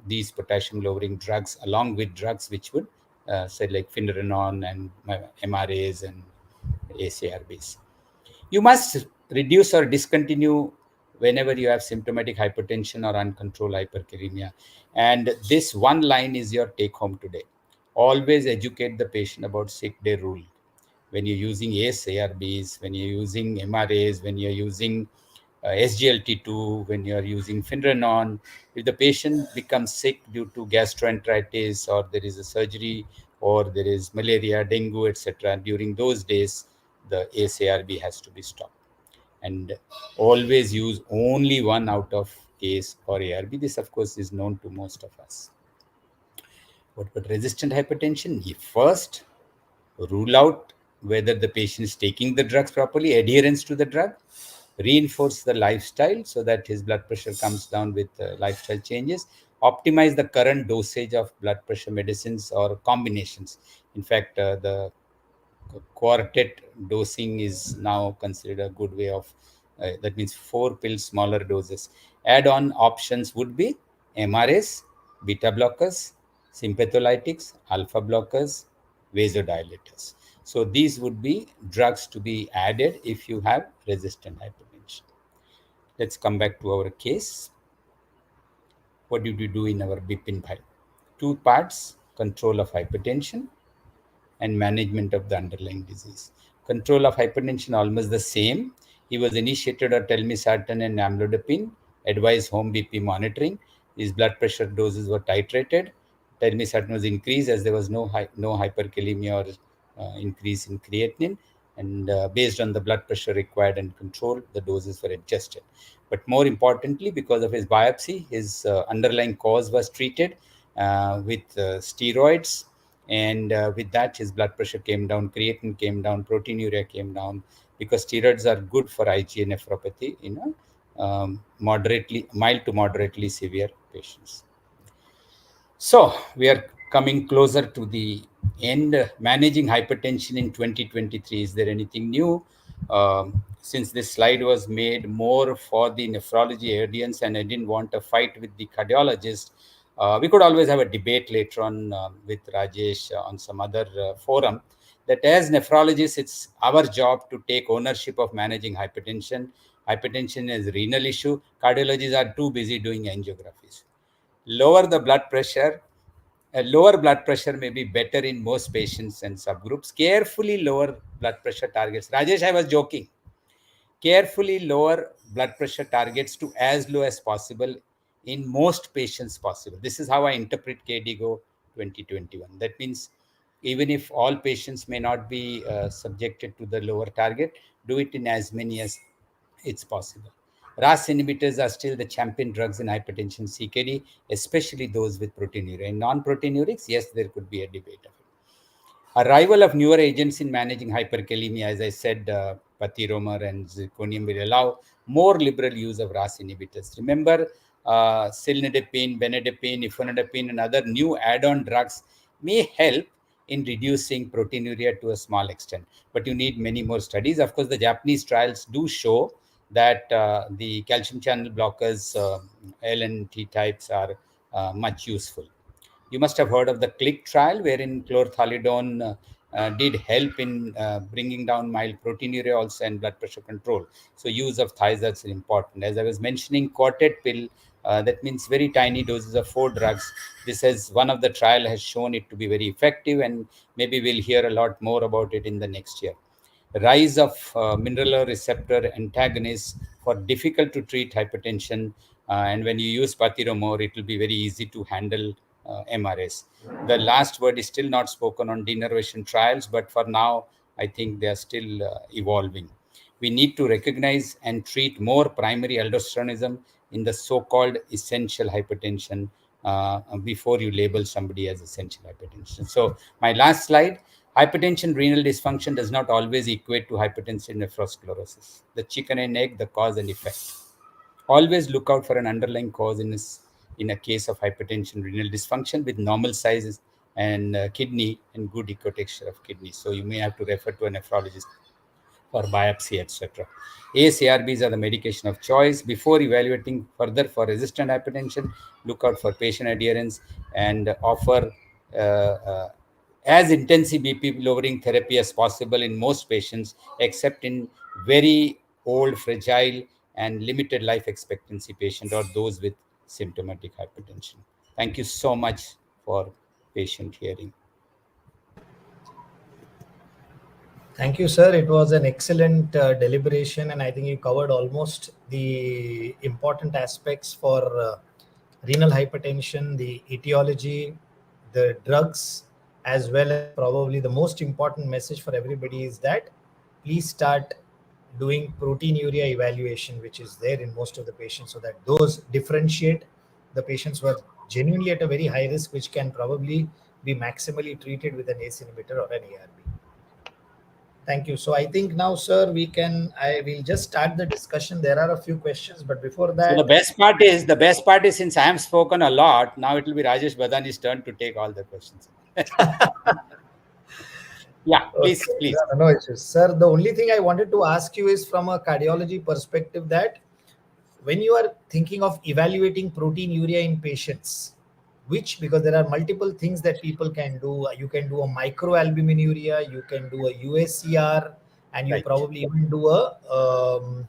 [SPEAKER 3] these potassium lowering drugs along with drugs which would say like finerenone and MRAs and ACRBs. You must reduce or discontinue whenever you have symptomatic hypertension or uncontrolled hyperkalemia. And this one line is your take home today. Always educate the patient about sick day rule. When you're using ASARBs, when you're using MRAs, when you're using SGLT2, when you're using finerenone, if the patient becomes sick due to gastroenteritis, or there is a surgery, or there is malaria, dengue, etc., during those days, the ACRB has to be stopped. And always use only one out of ACE or ARB. This, of course, is known to most of us. What about resistant hypertension? You first rule out whether the patient is taking the drugs properly, adherence to the drug, reinforce the lifestyle so that his blood pressure comes down with lifestyle changes, optimize the current dosage of blood pressure medicines or combinations. In fact, the quartet dosing is now considered a good way of, that means 4 pills, smaller doses. Add-on options would be MRS, beta blockers, sympatholytics, alpha blockers, vasodilators. So these would be drugs to be added if you have resistant hypertension. Let's come back to our case. What did we do in our BIPIN pipe? Two parts: control of hypertension and management of the underlying disease. Control of hypertension almost the same. He was initiated on telmisartan and amlodipine, advised home BP monitoring. His blood pressure doses were titrated. Telmisartan was increased as there was no hyperkalemia or increase in creatinine. And based on the blood pressure required and controlled, the doses were adjusted. But more importantly, because of his biopsy, his underlying cause was treated with steroids, and with that his blood pressure came down, creatinine came down, proteinuria came down, because steroids are good for IgA nephropathy in mild to moderately severe patients. So we are coming closer to the end. Managing hypertension in 2023. Is there anything new? Since this slide was made more for the nephrology audience and I didn't want a fight with the cardiologist, we could always have a debate later on with Rajesh on some other forum. That as nephrologists, it's our job to take ownership of managing hypertension. Hypertension is a renal issue. Cardiologists are too busy doing angiographies. Lower the blood pressure. A lower blood pressure may be better in most patients and subgroups. Carefully lower blood pressure targets. Rajesh, I was joking. Carefully lower blood pressure targets to as low as possible in most patients possible. This is how I interpret KDIGO 2021. That means even if all patients may not be subjected to the lower target, do it in as many as it's possible. RAS inhibitors are still the champion drugs in hypertension CKD, especially those with proteinuria. In non-proteinurics, yes, there could be a debate of it. Arrival of newer agents in managing hyperkalemia, as I said, patiromer and zirconium will allow more liberal use of RAS inhibitors. Remember, cilnidipine, benedipine, ifenadipine, and other new add-on drugs may help in reducing proteinuria to a small extent, but you need many more studies. Of course, the Japanese trials do show that the calcium channel blockers, L and T types, are much useful. You must have heard of the CLICK trial, wherein chlorthalidone did help in bringing down mild proteinuria also and blood pressure control. So use of thiazides is important. As I was mentioning, quartet pill, that means very tiny doses of 4 drugs. This is one of the trial has shown it to be very effective, and maybe we'll hear a lot more about it in the next year. Rise of mineral receptor antagonists for difficult to treat hypertension, and when you use patiromer, it will be very easy to handle MRS. The last word is still not spoken on denervation trials, but for now, I think they are still evolving. We need to recognize and treat more primary aldosteronism in the so-called essential hypertension before you label somebody as essential hypertension. So my last slide. Hypertension renal dysfunction does not always equate to hypertensive nephrosclerosis. The chicken and egg, the cause and effect. Always look out for an underlying cause in a case of hypertension renal dysfunction with normal sizes and kidney and good ecotexture of kidney. So you may have to refer to a nephrologist for biopsy, etc. ACE/ARBs are the medication of choice. Before evaluating further for resistant hypertension, look out for patient adherence and offer uh, uh, as intensive BP lowering therapy as possible in most patients, except in very old, fragile, and limited life expectancy patient or those with symptomatic hypertension. Thank you so much for patient hearing.
[SPEAKER 2] Thank you, sir. It was an excellent deliberation, and I think you covered almost the important aspects for renal hypertension, the etiology, the drugs, as well as probably the most important message for everybody is that please start doing proteinuria evaluation, which is there in most of the patients, so that those differentiate the patients who are genuinely at a very high risk, which can probably be maximally treated with an ACE inhibitor or an ARB. Thank you. So I think now, sir, I will just start the discussion. There are a few questions, but before
[SPEAKER 3] So
[SPEAKER 2] that,
[SPEAKER 3] the best part is since I have spoken a lot, now it will be Rajesh Badani's turn to take all the questions. Yeah, please,
[SPEAKER 2] okay,
[SPEAKER 3] please.
[SPEAKER 2] no issues. Sir, the only thing I wanted to ask you is from a cardiology perspective that when you are thinking of evaluating proteinuria in patients, which, because there are multiple things that people can do. You can do a microalbuminuria, you can do a UACR, and you
[SPEAKER 3] Right.
[SPEAKER 2] probably even do a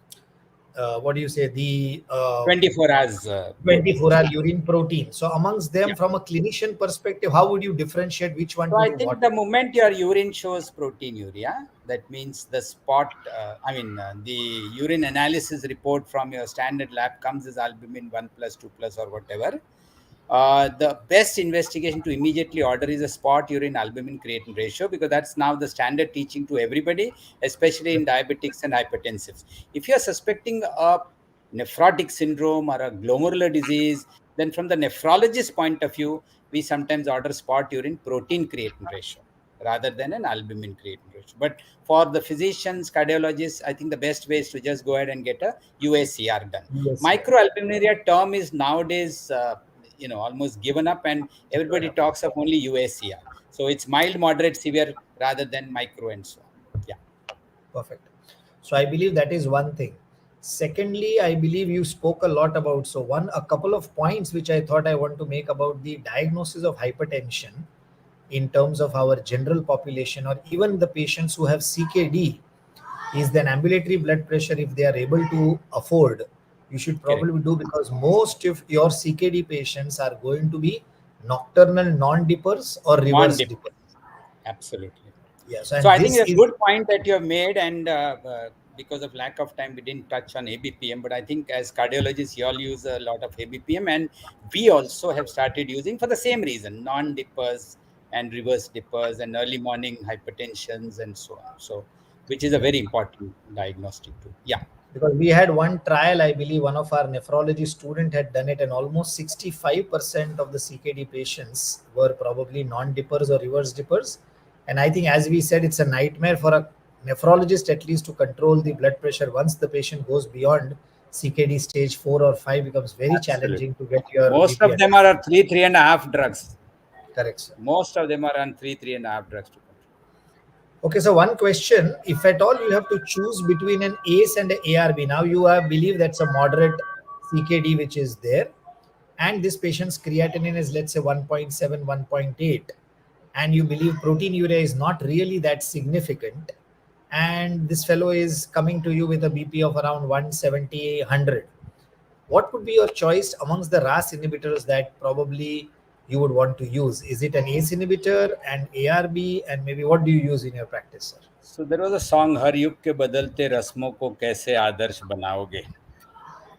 [SPEAKER 2] what do you say, the
[SPEAKER 3] 24 hours protein.
[SPEAKER 2] 24-hour urine protein. So amongst them,
[SPEAKER 3] Yeah.
[SPEAKER 2] from a clinician perspective, how would you differentiate which one
[SPEAKER 3] So
[SPEAKER 2] to
[SPEAKER 3] I
[SPEAKER 2] do
[SPEAKER 3] think
[SPEAKER 2] what?
[SPEAKER 3] the moment your urine shows proteinuria, that means the spot, the urine analysis report from your standard lab comes as albumin 1 plus 2 plus or whatever. The best investigation to immediately order is a spot urine albumin creatine ratio, because that's now the standard teaching to everybody, especially in diabetics and hypertensives. If you're suspecting a nephrotic syndrome or a glomerular disease, then from the nephrologist point of view, we sometimes order spot urine protein creatine ratio rather than an albumin creatine ratio. But for the physicians, cardiologists, I think the best way is to just go ahead and get a UACR done.
[SPEAKER 2] Yes, yeah.
[SPEAKER 3] Microalbuminuria term is nowadays almost given up, and everybody talks of only UACR. So it's mild, moderate, severe rather than micro and so on. Yeah.
[SPEAKER 2] Perfect. So I believe that is one thing. Secondly, I believe you spoke a lot about, so one, a couple of points which I thought I want to make about the diagnosis of hypertension in terms of our general population, or even the patients who have CKD, is then ambulatory blood pressure, if they are able to afford, you should
[SPEAKER 3] Correct.
[SPEAKER 2] probably do, because most of your CKD patients are going to be nocturnal non-dippers or reverse
[SPEAKER 3] Non-dip.
[SPEAKER 2] dippers.
[SPEAKER 3] Absolutely.
[SPEAKER 2] Yes,
[SPEAKER 3] So
[SPEAKER 2] and
[SPEAKER 3] I think
[SPEAKER 2] this
[SPEAKER 3] a
[SPEAKER 2] is
[SPEAKER 3] good point that you have made, and because of lack of time, we didn't touch on ABPM. But I think as cardiologists, you all use a lot of ABPM, and we also have started using for the same reason: non-dippers and reverse dippers, and early morning hypertensions, and so on. So, which is a very important diagnostic tool. Yeah.
[SPEAKER 2] because we had one trial, I believe one of our nephrology student had done it, and almost 65% of the CKD patients were probably non-dippers or reverse dippers. And I think, as we said, it's a nightmare for a nephrologist at least to control the blood pressure. Once the patient goes beyond CKD stage 4 or 5, becomes very
[SPEAKER 3] Absolutely.
[SPEAKER 2] challenging to get your
[SPEAKER 3] Most
[SPEAKER 2] BP
[SPEAKER 3] of
[SPEAKER 2] at
[SPEAKER 3] them are 3.5 drugs.
[SPEAKER 2] correct, sir.
[SPEAKER 3] Most of them are on 3.5 drugs to control.
[SPEAKER 2] Okay, so one question: if at all you have to choose between an ACE and an ARB, now you have believe that's a moderate CKD which is there, and this patient's creatinine is, let's say, 1.7, 1.8, and you believe proteinuria is not really that significant, and this fellow is coming to you with a BP of around 170, 100, what would be your choice amongst the RAS inhibitors that probably you would want to use? Is it an ACE inhibitor, an ARB, and maybe what do you use in your practice, sir?
[SPEAKER 3] So there was a song, हर युग के बदलते रस्मों को कैसे आदर्श बनाओगे.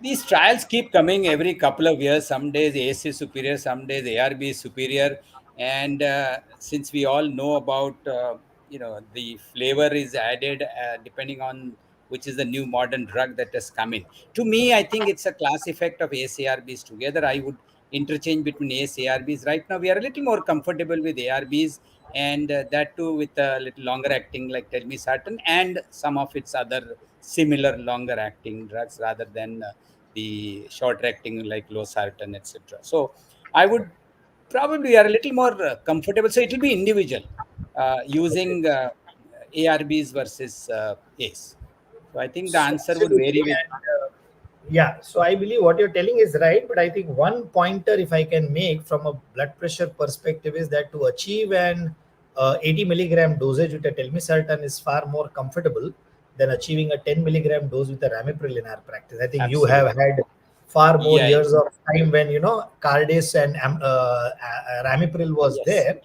[SPEAKER 3] These trials keep coming every couple of years. Some days ACE is superior, some days ARB is superior. And since we all know about, the flavor is added depending on which is the new modern drug that has come in. To me, I think it's a class effect of ACE ARBs together. I would interchange between ACE ARBs. Right now, we are a little more comfortable with ARBs, and that too with a little longer acting like telmisartan and some of its other similar longer acting drugs rather than the short acting like losartan, etc. So I would probably are a little more comfortable. So it will be individual
[SPEAKER 2] Okay.
[SPEAKER 3] using ARBs versus ACE. So I think the
[SPEAKER 2] So
[SPEAKER 3] answer would
[SPEAKER 2] absolutely,
[SPEAKER 3] vary with.
[SPEAKER 2] and yeah, so I believe what you're telling is right, but I think one pointer, if I can make from a blood pressure perspective, is that to achieve an 80 milligram dosage with a telmisartan is far more comfortable than achieving a 10 milligram dose with a ramipril in our practice. I think you have
[SPEAKER 3] Absolutely.
[SPEAKER 2] had far more
[SPEAKER 3] Yeah.
[SPEAKER 2] years of time when Cardace and ramipril was
[SPEAKER 3] Yes.
[SPEAKER 2] there.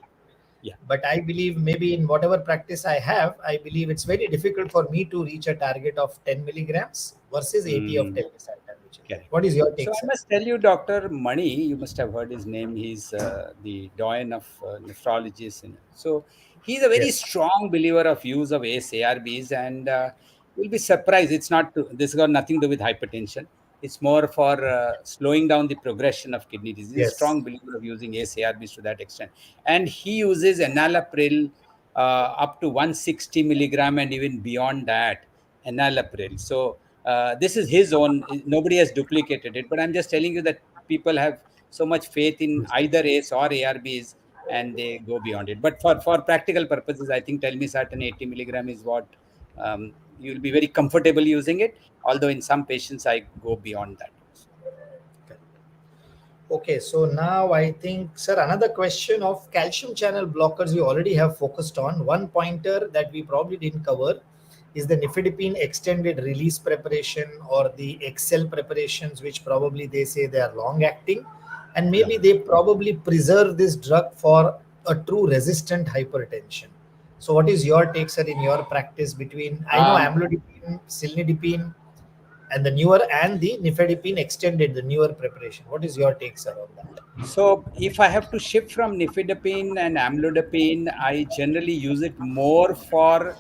[SPEAKER 3] Yeah.
[SPEAKER 2] But I believe maybe in whatever practice I have, I believe it's very difficult for me to reach a target of 10 milligrams versus 80 of
[SPEAKER 3] Mm.
[SPEAKER 2] telmisartan, which is there.
[SPEAKER 3] Correct.
[SPEAKER 2] What is your
[SPEAKER 3] So
[SPEAKER 2] take,
[SPEAKER 3] I
[SPEAKER 2] sir?
[SPEAKER 3] must tell you, Dr. Mani, you must have heard his name. He's the doyen of nephrologists. So he's a very
[SPEAKER 2] Yes.
[SPEAKER 3] strong believer of use of ACE ARBs, and you'll be surprised. It's not this got nothing to do with hypertension. It's more for slowing down the progression of kidney disease. He's a
[SPEAKER 2] Yes.
[SPEAKER 3] strong believer of using ACE ARBs to that extent, and he uses enalapril up to 160 milligram and even beyond that enalapril. So this is his own. Nobody has duplicated it, but I'm just telling you that people have so much faith in either ACE or ARBs, and they go beyond it. But for practical purposes, I think telmisartan 80 milligram is what you'll be very comfortable using it. Although in some patients, I go beyond that also.
[SPEAKER 2] Okay, so now I think, sir, another question of calcium channel blockers we already have focused on. One pointer that we probably didn't cover is the nifedipine extended release preparation or the XL preparations, which probably they say they are long acting, and
[SPEAKER 1] Yeah.
[SPEAKER 2] maybe they probably preserve this drug for a true resistant hypertension. So, what is your take, sir, in your practice between I know
[SPEAKER 3] Um,
[SPEAKER 2] amlodipine, cilnidipine, and the newer and the nifedipine extended, the newer preparation? What is your take, sir, on that?
[SPEAKER 3] So if I have to shift from nifedipine and amlodipine, I generally use it more for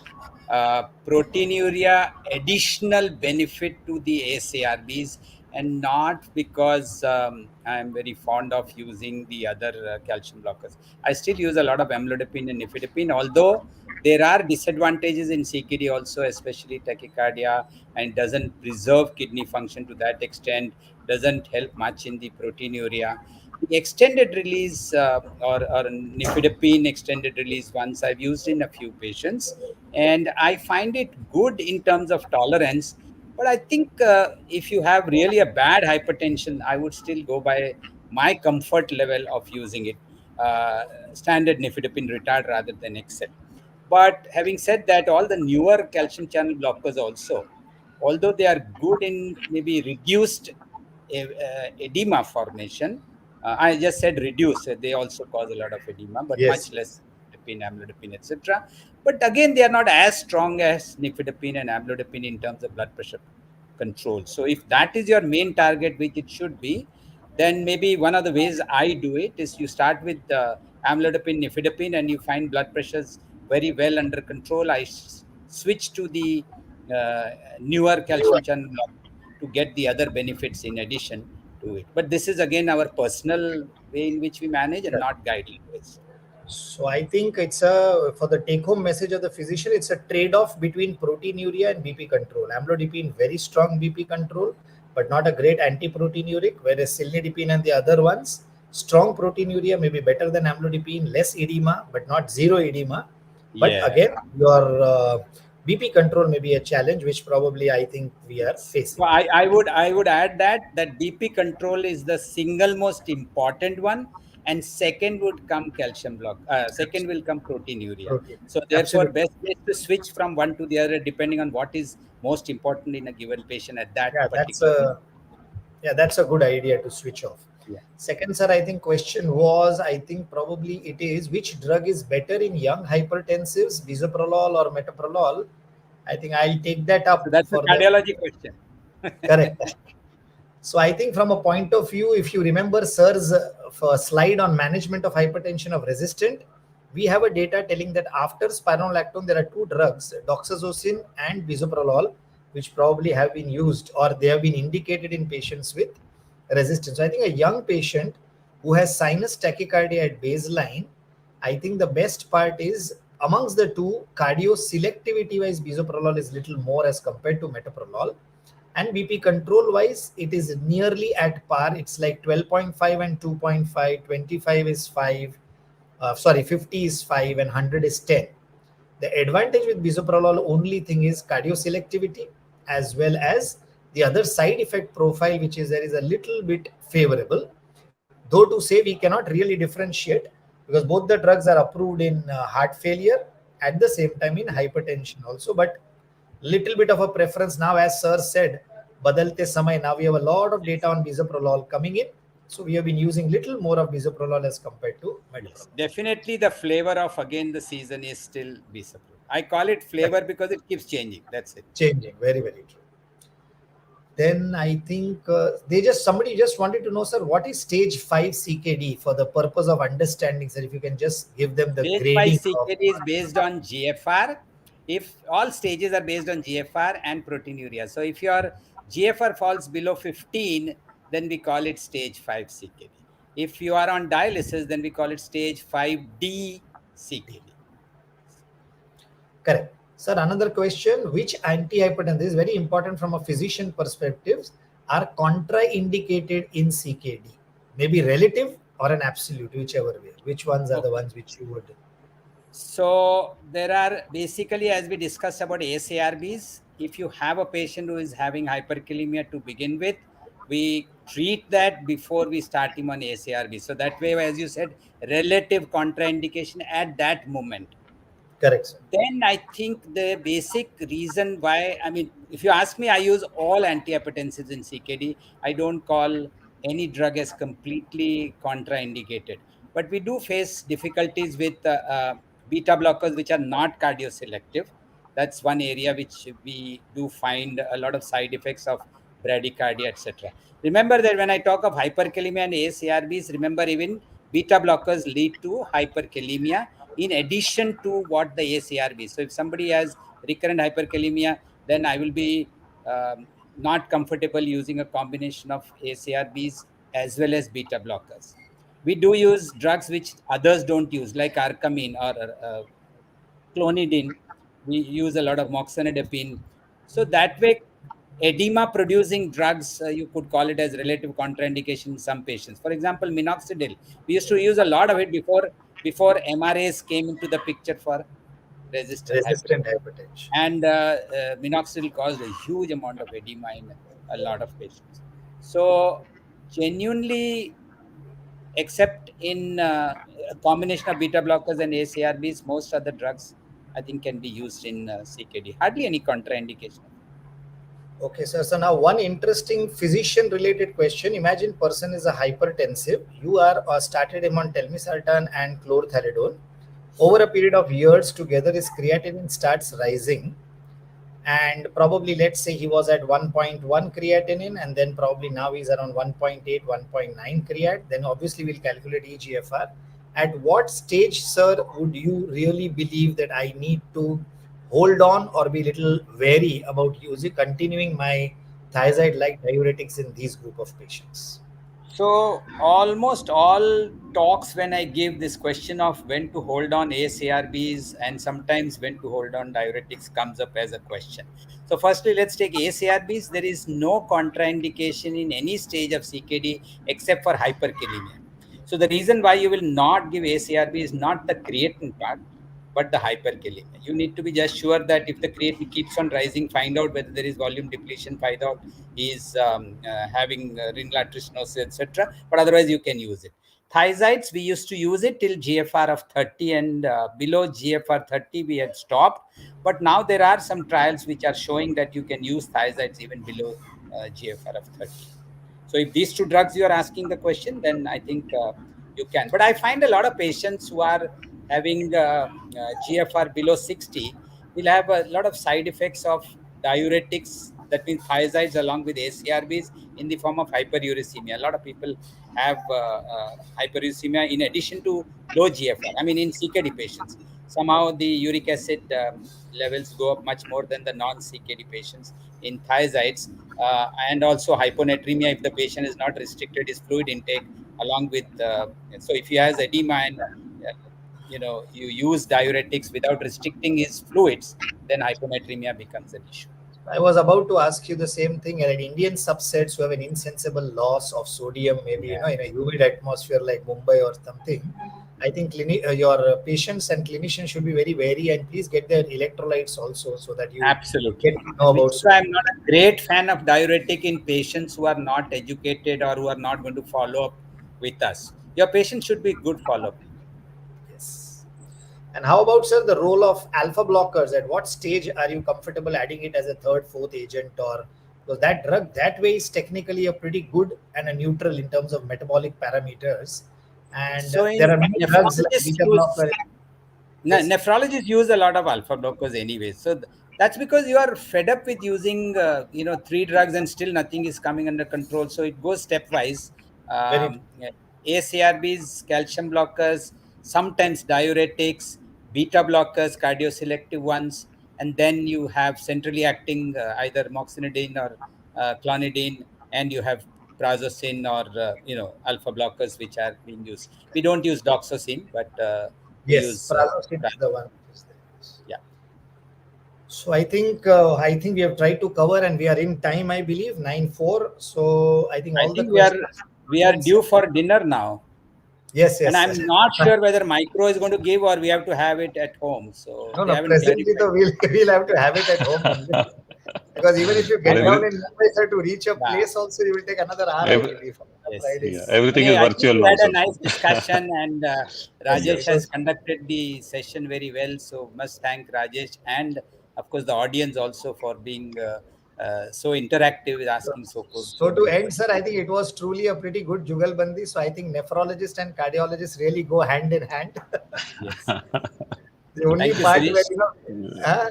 [SPEAKER 3] proteinuria additional benefit to the ASARBs, and not because I'm very fond of using the other calcium blockers. I still use a lot of amlodipine and nifedipine, although there are disadvantages in CKD also, especially tachycardia, and doesn't preserve kidney function to that extent, doesn't help much in the proteinuria. The extended release or nifedipine extended release ones I've used in a few patients, and I find it good in terms of tolerance. But I think if you have really a bad hypertension, I would still go by my comfort level of using it, uh, standard nifedipine retard rather than XL. But having said that, all the newer calcium channel blockers also, although they are good in maybe reduced edema formation, I just said reduce. They also cause a lot of edema, but
[SPEAKER 2] Yes,
[SPEAKER 3] much
[SPEAKER 2] yes.
[SPEAKER 3] less nifedipine, amlodipine, etc. But again, they are not as strong as nifedipine and amlodipine in terms of blood pressure control. So if that is your main target, which it should be, then maybe one of the ways I do it is you start with amlodipine, nifedipine, and you find blood pressures very well under control. I switch to the uh, newer calcium channel blocker to get the other benefits in addition to it. But this is again our personal way in which we manage and not guideline ways.
[SPEAKER 2] So I think it's a for the take-home message of the physician. It's a trade-off between proteinuria and BP control. Amlodipine very strong BP control, but not a great anti-proteinuric. Whereas cilnidipine and the other ones strong proteinuria, maybe better than amlodipine, less edema, but not zero edema. But
[SPEAKER 3] Yeah.
[SPEAKER 2] again, your BP control may be a challenge, which probably I think we are
[SPEAKER 3] Yes.
[SPEAKER 2] facing.
[SPEAKER 3] So I would add that BP control is the single most important one, and second would come calcium block. Second will come proteinuria.
[SPEAKER 2] Protein,
[SPEAKER 3] So therefore,
[SPEAKER 2] absolutely.
[SPEAKER 3] best is to switch from one to the other depending on what is most important in a given patient at that
[SPEAKER 2] Yeah, that's
[SPEAKER 3] particular
[SPEAKER 2] a
[SPEAKER 3] moment.
[SPEAKER 2] yeah, that's a good idea to switch off.
[SPEAKER 3] Yeah.
[SPEAKER 2] Second, sir, I think question was, I think probably it is which drug is better in young hypertensives, bisoprolol or metoprolol? I think I'll take that
[SPEAKER 3] So
[SPEAKER 2] up
[SPEAKER 3] that's a
[SPEAKER 2] for the
[SPEAKER 3] cardiology question.
[SPEAKER 2] correct. So I think from a point of view, if you remember Sir's slide on management of hypertension of resistant, we have a data telling that after spironolactone, there are two drugs, doxazocin and bisoprolol, which probably have been used or they have been indicated in patients with resistance. So I think a young patient who has sinus tachycardia at baseline, I think the best part is amongst the two, cardio selectivity wise, bisoprolol is little more as compared to metoprolol, and BP control wise it is nearly at par. It's like 12.5 and 2.5, 25 is 5, sorry, 50 is 5 and 100 is 10. The advantage with bisoprolol only thing is cardioselectivity as well as the other side effect profile, which is there is a little bit favorable, though to say we cannot really differentiate because both the drugs are approved in heart failure at the same time in hypertension also. But little bit of a preference now, as sir said, badalte samay, now we have a lot of data on bisoprolol coming in, so we have been using little more of bisoprolol as compared to
[SPEAKER 3] Yes,
[SPEAKER 2] metoprolol.
[SPEAKER 3] definitely the flavor of again the season is still bisaprolol. I call it
[SPEAKER 2] Correct.
[SPEAKER 3] flavor because it keeps changing. That's it.
[SPEAKER 2] Changing, very very true. Then I think they just somebody just wanted to know, sir, what is stage 5 CKD for the purpose of understanding, sir, if you can just give them the
[SPEAKER 3] Stage 5
[SPEAKER 2] grading of.
[SPEAKER 3] CKD is based on GFR. If all stages are based on GFR and proteinuria. So if your GFR falls below 15, then we call it stage 5 CKD. If you are on dialysis, then we call it stage 5D CKD.
[SPEAKER 2] Correct. Sir, another question, which antihypertensive, this is very important from a physician perspective, are contraindicated in CKD? Maybe relative or an absolute, whichever way. Which ones are the
[SPEAKER 3] Okay.
[SPEAKER 2] ones which you would?
[SPEAKER 3] So there are basically, as we discussed about ASARBs, if you have a patient who is having hyperkalemia to begin with, we treat that before we start him on ACRB. So that way, as you said, relative contraindication at that moment.
[SPEAKER 2] Correct, sir.
[SPEAKER 3] Then I think the basic reason why, I mean, if you ask me, I use all antihypertensives in CKD. I don't call any drug as completely contraindicated. But we do face difficulties with beta blockers, which are not cardioselective. That's one area which we do find a lot of side effects of bradycardia, etc. Remember that when I talk of hyperkalemia and ACRBs, remember even beta blockers lead to hyperkalemia in addition to what the ACRB. So if somebody has recurrent hyperkalemia, then I will be not comfortable using a combination of ACRBs as well as beta blockers. We do use drugs which others don't use, like arcamine or clonidine. We use a lot of moxonidazepine. So that way, edema producing drugs, you could call it as relative contraindication in some patients. For example, minoxidil. We used to use a lot of it before MRAs came into the picture for resistant
[SPEAKER 2] Resistant
[SPEAKER 3] hypertension.
[SPEAKER 2] hypertension.
[SPEAKER 3] And minoxidil caused a huge amount of edema in a lot of patients. So genuinely, except in a combination of beta blockers and ACRBs, most other drugs I think can be used in CKD. Hardly any contraindication.
[SPEAKER 2] Okay, sir. So now one interesting physician-related question. Imagine person is a hypertensive. You are started him on telmisartan and chlorthalidone. Over a period of years together, his creatinine starts rising. And probably, let's say he was at 1.1 creatinine, and then probably now he's around 1.8, 1.9 creat. Then obviously we'll calculate EGFR. At what stage, sir, would you really believe that I need to hold on or be little wary about using continuing my thiazide like diuretics in these group of patients?
[SPEAKER 3] So almost all talks when I give this question of when to hold on ACRBs and sometimes when to hold on diuretics comes up as a question. So firstly, let's take ACRBs. There is no contraindication in any stage of CKD except for hyperkalemia. So the reason why you will not give ACRB is not the creatinine part, but the hyperkalemia. You need to be just sure that if the creatinine keeps on rising, find out whether there is volume depletion, find out he is having renal artery stenosis, etc. But otherwise, you can use it. Thiazides, we used to use it till GFR of 30, and below GFR 30, we had stopped. But now there are some trials which are showing that you can use thiazides even below GFR of 30. So if these two drugs you are asking the question, then I think you can. But I find a lot of patients who are having GFR below 60 will have a lot of side effects of diuretics, that means thiazides along with ACRBs in the form of hyperuricemia. A lot of people have hyperuricemia in addition to low GFR. I mean, in CKD patients, somehow the uric acid levels go up much more than the non-CKD patients in thiazides, and also hyponatremia if the patient is not restricted his fluid intake along with. So if he has edema and you use diuretics without restricting his fluids, then hyponatremia becomes an issue.
[SPEAKER 2] I was about to ask you the same thing. And in Indian subsets who have an insensible loss of sodium, maybe
[SPEAKER 3] Yeah.
[SPEAKER 2] in a humid atmosphere like Mumbai or something, I think your patients and clinicians should be very wary, and please get their electrolytes also so that you
[SPEAKER 3] Absolutely.
[SPEAKER 2] get to know
[SPEAKER 3] Which
[SPEAKER 2] about
[SPEAKER 3] is why
[SPEAKER 2] sodium.
[SPEAKER 3] I'm not a great fan of diuretic in patients who are not educated or who are not going to follow up with us. Your patient should be good follow up.
[SPEAKER 2] Yes. And how about, sir, the role of alpha blockers? At what stage are you comfortable adding it as a third, fourth agent? Or because that drug that way is technically a pretty good and a neutral in terms of metabolic parameters. And
[SPEAKER 3] So
[SPEAKER 2] there
[SPEAKER 3] in
[SPEAKER 2] are many drugs like
[SPEAKER 3] nephrologists
[SPEAKER 2] beta
[SPEAKER 3] use
[SPEAKER 2] blocker. Yes.
[SPEAKER 3] nephrologists use a lot of alpha blockers anyway. So that's because you are fed up with using three drugs and still nothing is coming under control. So it goes stepwise.
[SPEAKER 2] Very true.
[SPEAKER 3] ACRBs, calcium blockers, sometimes diuretics, beta blockers, cardioselective ones, and then you have centrally acting either moxonidine or clonidine, and you have prazosin or alpha blockers which are being used. We don't use doxosine, but we
[SPEAKER 2] Yes,
[SPEAKER 3] use
[SPEAKER 2] prazosin is the one which is there.
[SPEAKER 3] yeah.
[SPEAKER 2] So I think we have tried to cover, and we are in time. I believe 9:04. So I think
[SPEAKER 3] I
[SPEAKER 2] all the
[SPEAKER 3] think
[SPEAKER 2] questions
[SPEAKER 3] we
[SPEAKER 2] have
[SPEAKER 3] are
[SPEAKER 2] been
[SPEAKER 3] due
[SPEAKER 2] set.
[SPEAKER 3] for dinner now,
[SPEAKER 2] Yes,
[SPEAKER 3] and
[SPEAKER 2] yes, sir.
[SPEAKER 3] I'm not sure whether micro is going to give or we have to have it at home. So
[SPEAKER 2] No,
[SPEAKER 3] they
[SPEAKER 2] no.
[SPEAKER 3] haven't
[SPEAKER 2] Presently,
[SPEAKER 3] clarified.
[SPEAKER 2] though, we'll have to have it at home only. Because even if you get
[SPEAKER 1] Well,
[SPEAKER 2] down in Mumbai, sir, to reach a
[SPEAKER 3] Yeah.
[SPEAKER 2] place also, you will take another hour, I
[SPEAKER 1] every,
[SPEAKER 2] believe, on a
[SPEAKER 3] Yes,
[SPEAKER 2] Friday.
[SPEAKER 3] yes.
[SPEAKER 1] everything
[SPEAKER 3] Hey,
[SPEAKER 1] is
[SPEAKER 3] I think
[SPEAKER 1] virtual
[SPEAKER 3] we
[SPEAKER 1] now,
[SPEAKER 3] had a
[SPEAKER 1] sir.
[SPEAKER 3] nice discussion, and
[SPEAKER 2] Yes, sir.
[SPEAKER 3] Rajesh has conducted the session very well. So must thank Rajesh and of course the audience also for being so interactive with asking
[SPEAKER 2] So
[SPEAKER 3] so
[SPEAKER 2] to
[SPEAKER 3] many
[SPEAKER 2] end, sir,
[SPEAKER 3] questions.
[SPEAKER 2] I think it was truly a pretty good jugalbandi. So I think nephrologists and cardiologists really go hand in hand.
[SPEAKER 3] Yes.
[SPEAKER 2] The only
[SPEAKER 3] Thank you,
[SPEAKER 2] part where
[SPEAKER 3] Sirish.
[SPEAKER 2] uh,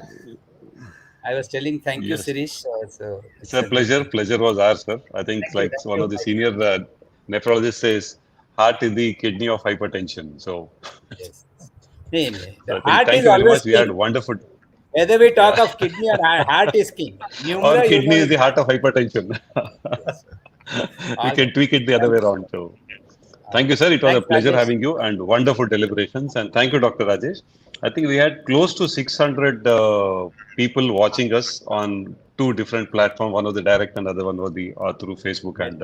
[SPEAKER 3] I was telling thank you,
[SPEAKER 1] Yes.
[SPEAKER 3] Sirish. So
[SPEAKER 1] It's
[SPEAKER 3] it's
[SPEAKER 1] a
[SPEAKER 3] a good
[SPEAKER 1] pleasure.
[SPEAKER 3] thing.
[SPEAKER 1] Pleasure was ours, sir. I think like
[SPEAKER 2] thank
[SPEAKER 1] one
[SPEAKER 2] you.
[SPEAKER 1] of the senior nephrologists says, heart is the kidney of hypertension. So,
[SPEAKER 3] Yes. Nee, nee.
[SPEAKER 1] so
[SPEAKER 3] The
[SPEAKER 1] I think
[SPEAKER 3] heart
[SPEAKER 1] thank
[SPEAKER 3] is
[SPEAKER 1] you very
[SPEAKER 3] always
[SPEAKER 1] much. We had
[SPEAKER 3] king.
[SPEAKER 1] wonderful,
[SPEAKER 3] Whether we
[SPEAKER 1] yeah.
[SPEAKER 3] talk of kidney or heart is king.
[SPEAKER 1] Or
[SPEAKER 3] Numera, you know
[SPEAKER 1] kidney is
[SPEAKER 3] it.
[SPEAKER 1] the heart of hypertension.
[SPEAKER 2] Yes, sir.
[SPEAKER 1] We
[SPEAKER 3] All
[SPEAKER 1] can
[SPEAKER 3] right.
[SPEAKER 1] tweak it the other
[SPEAKER 3] Thank
[SPEAKER 1] way
[SPEAKER 3] you.
[SPEAKER 1] around. So,
[SPEAKER 3] All
[SPEAKER 1] thank
[SPEAKER 3] right.
[SPEAKER 1] you, sir. It was a
[SPEAKER 3] Thanks,
[SPEAKER 1] pleasure
[SPEAKER 3] Rajesh.
[SPEAKER 1] having you and wonderful deliberations. And thank you, Dr. Rajesh. I think we had close to 600 people watching us on two different platforms. One was the direct and other one was the through Facebook
[SPEAKER 3] मैं
[SPEAKER 1] and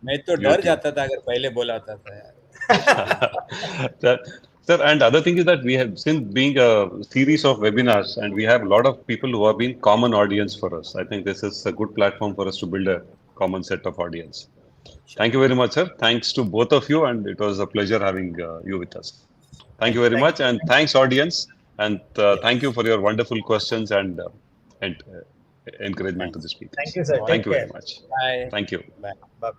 [SPEAKER 3] मैं तो डर
[SPEAKER 1] YouTube.
[SPEAKER 3] जाता था अगर पहले बोला होता था यार.
[SPEAKER 1] That, sir, and other thing is that we have since being a series of webinars, and we have a lot of people who have been common audience for us. I think this is a good platform for us to build a common set of audience.
[SPEAKER 3] Sure.
[SPEAKER 1] Thank you very much, sir. Thanks to both of you, and it was a pleasure having you with us. Thank you
[SPEAKER 3] Thank you.
[SPEAKER 1] very
[SPEAKER 2] Thank
[SPEAKER 1] much,
[SPEAKER 2] you.
[SPEAKER 1] and thanks, audience, and thank you
[SPEAKER 3] Yes.
[SPEAKER 1] for your wonderful questions and encouragement to the
[SPEAKER 3] Thanks.
[SPEAKER 1] speakers.
[SPEAKER 2] Thank you, sir.
[SPEAKER 3] All
[SPEAKER 1] Thank
[SPEAKER 2] Take
[SPEAKER 3] right.
[SPEAKER 1] you very
[SPEAKER 2] care.
[SPEAKER 1] much.
[SPEAKER 3] Bye.
[SPEAKER 1] Thank you.
[SPEAKER 3] Bye.
[SPEAKER 2] Bye.